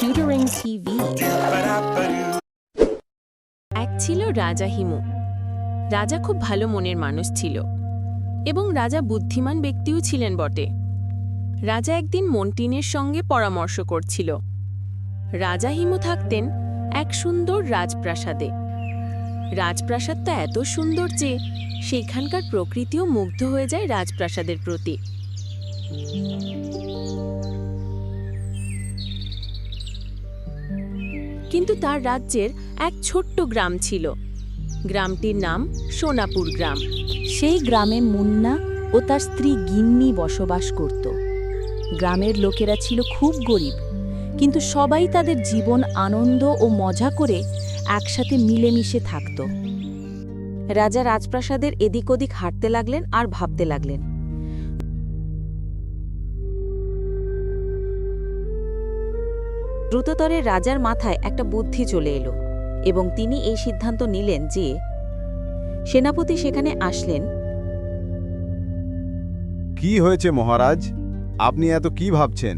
Tutoring TV. এক ছিল রাজা হিমু। রাজা খুব ভালো মনের মানুষ ছিল এবং রাজা বুদ্ধিমান ব্যক্তিও ছিলেন বটে। রাজা একদিন মন্ত্রীনের সঙ্গে পরামর্শ করছিল। রাজা হিমু থাকতেন এক সুন্দর রাজপ্রাসাদে। রাজপ্রাসাদটা এত সুন্দর যে সেখানকার প্রকৃতিও মুগ্ধ হয়ে যায় রাজপ্রাসাদের প্রতি। কিন্তু তার রাজ্যের এক ছোট্ট গ্রাম ছিল। গ্রামটির নাম সোনাপুর গ্রাম। সেই গ্রামে মুন্না ও তার স্ত্রী গিন্নি বসবাস করত। গ্রামের লোকেরা ছিল খুব গরিব, কিন্তু সবাই তাদের জীবন আনন্দ ও মজা করে একসাথে মিলেমিশে থাকত। রাজা রাজপ্রাসাদের এদিক ওদিক হাঁটতে লাগলেন আর ভাবতে লাগলেন। দ্রুততরে রাজার মাথায় একটা বুদ্ধি চলে এলো এবং তিনি এই সিদ্ধান্ত নিলেন যে সেনাপতি সেখানে আসলেন। কি হয়েছে মহারাজ? আপনি এত কি ভাবছেন?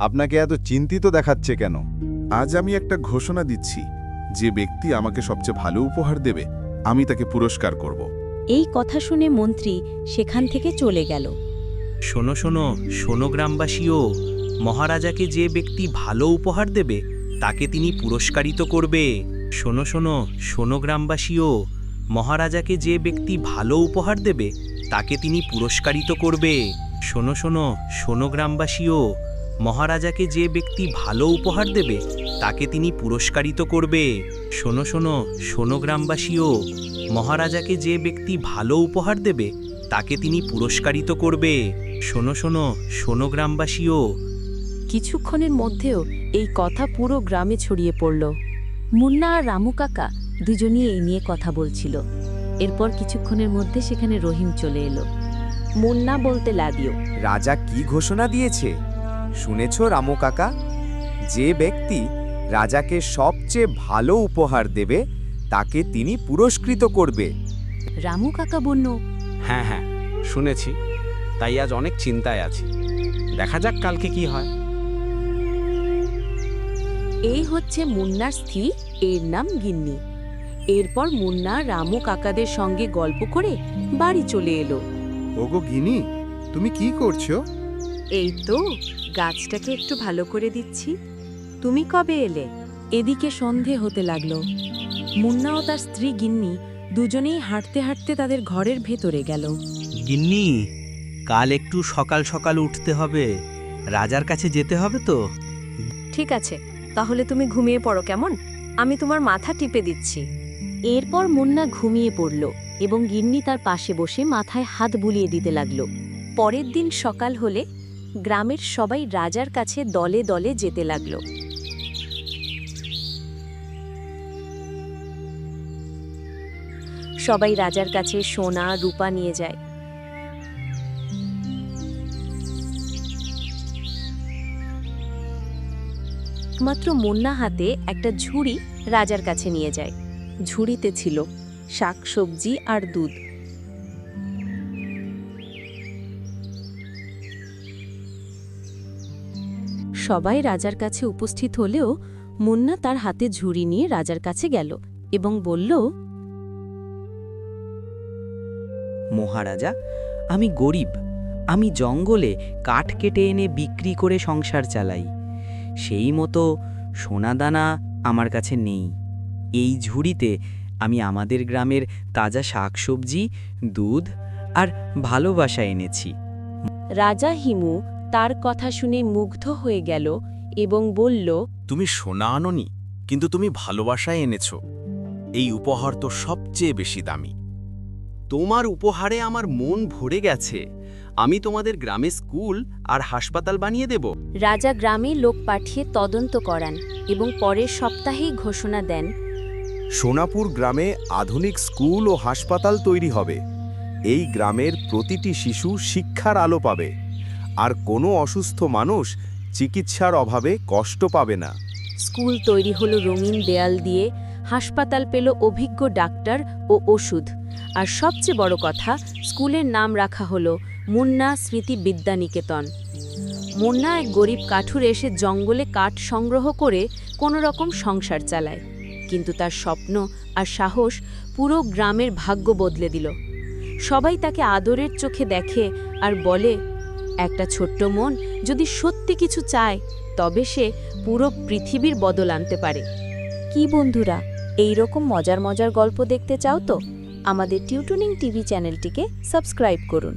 আপনাকে এত চিন্তিত দেখাচ্ছে কেন? আজ আমি একটা ঘোষণা দিচ্ছি, যে ব্যক্তি আমাকে সবচেয়ে ভালো উপহার দেবে আমি তাকে পুরস্কার করব। এই কথা শুনে মন্ত্রী সেখান থেকে চলে গেল। শোনো শোনো শোনো গ্রামবাসীও, মহারাজাকে যে ব্যক্তি ভালো উপহার দেবে তাকে তিনি পুরস্কারিত করবে। শোনো শোনো শোনো গ্রামবাসীও, মহারাজাকে যে ব্যক্তি ভালো উপহার দেবে তাকে তিনি পুরস্কারিত করবে। শোনো শোনো শোনো গ্রামবাসীও, মহারাজাকে যে ব্যক্তি ভালো উপহার দেবে তাকে তিনি পুরস্কারিত করবে। শোনো শোনো শোনো গ্রামবাসীও, মহারাজাকে যে ব্যক্তি ভালো উপহার দেবে তাকে তিনি পুরস্কারিত করবে। শোনো শোনো শোনো গ্রামবাসীও। কিছুক্ষণের মধ্যেও এই কথা পুরো গ্রামে ছড়িয়ে পড়ল। মুন্না আর রামু কাকা দুজনই এই নিয়ে কথা বলছিল। এরপর কিছুক্ষণের মধ্যে সেখানে রহিম চলে এলো। মুন্না বলতে লাগলো, রাজা কি ঘোষণা দিয়েছে শুনেছ রামু কাকা? যে ব্যক্তি রাজাকে সবচেয়ে ভালো উপহার দেবে তাকে তিনি পুরস্কৃত করবে। রামু কাকা বলল, হ্যাঁ হ্যাঁ শুনেছি, তাই আজ অনেক চিন্তায় আছি। দেখা যাক কালকে কি হয়। এই হচ্ছে মুন্নার স্ত্রী, এর নাম গিন্নি। এরপর মুন্না রামু কাকাদের সঙ্গে গল্প করে বাড়ি চলে এলো। ওগো গিনি, তুমি কি করছো? এই তো গাছটাকে একটু ভালো করে দিচ্ছি। তুমি কবে এলে? এদিকে সন্ধে হতে লাগলো। মুন্না ও তার স্ত্রী গিন্নি দুজনেই হাঁটতে হাঁটতে তাদের ঘরের ভেতরে গেল। গিন্নি, কাল একটু সকাল সকাল উঠতে হবে, রাজার কাছে যেতে হবে তো। ঠিক আছে, তাহলে তুমি ঘুমিয়ে পড়ো কেমন? আমি তোমার মাথা টিপে দিচ্ছি। এরপর মুন্না ঘুমিয়ে পড়ল এবং গিন্নি তার পাশে বসে মাথায় হাত বুলিয়ে দিতে লাগল। পরের দিন সকাল হলে গ্রামের সবাই রাজার কাছে দলে দলে যেতে লাগল। সবাই রাজার কাছে সোনা রূপা নিয়ে যায়। মাত্র মুন্না হাতে একটা ঝুড়ি রাজার কাছে নিয়ে যায়। ঝুড়িতে ছিল শাকসবজি আর দুধ। সবাই রাজার কাছে উপস্থিত হলেও মুন্না তার হাতে ঝুড়ি নিয়ে রাজার কাছে গেল এবং বলল, মহারাজা, আমি গরিব। আমি জঙ্গলে কাঠ কেটে এনে বিক্রি করে সংসার চালাই। সেই মতো সোনাদানা আমার কাছে নেই। এই ঝুড়িতে আমি আমাদের গ্রামের তাজা শাকসবজি, দুধ আর ভালোবাসা এনেছি। রাজা হিমু তার কথা শুনে মুগ্ধ হয়ে গেল এবং বলল, তুমি সোনা আনোনি, কিন্তু তুমি ভালোবাসায় এনেছো। এই উপহার তো সবচেয়ে বেশি দামি। তোমার উপহারে আমার মন ভরে গেছে। আমি তোমাদের গ্রামে স্কুল আর হাসপাতাল বানিয়ে দেব। রাজা গ্রামে লোক পাঠিয়ে তদন্ত করান এবং পরের সপ্তাহেই ঘোষণা দেন, সোনাপুর গ্রামে আধুনিক স্কুল ও হাসপাতাল তৈরি হবে। এই গ্রামের প্রতিটি শিশু শিক্ষার আলো পাবে, আর কোনো অসুস্থ মানুষ চিকিৎসার অভাবে কষ্ট পাবে না। স্কুল তৈরি হলো রঙিন দেয়াল দিয়ে, হাসপাতাল পেল অভিজ্ঞ ডাক্তার ও ওষুধ, আর সবচেয়ে বড় কথা, স্কুলের নাম রাখা হলো মুন্না স্মৃতি বিদ্যানিকেতন। মুন্না এক গরিব কাঠুর এসে জঙ্গলে কাঠ সংগ্রহ করে কোনো রকম সংসার চালায়, কিন্তু তার স্বপ্ন আর সাহস পুরো গ্রামের ভাগ্য বদলে দিল। সবাই তাকে আদরের চোখে দেখে আর বলে, একটা ছোট্ট মন যদি সত্যি কিছু চায় তবে সে পুরো পৃথিবীর বদল আনতে পারে। কি বন্ধুরা, এই রকম মজার মজার গল্প দেখতে চাও তো আমাদের টিউটনিং টিভি চ্যানেলটিকে সাবস্ক্রাইব করুন।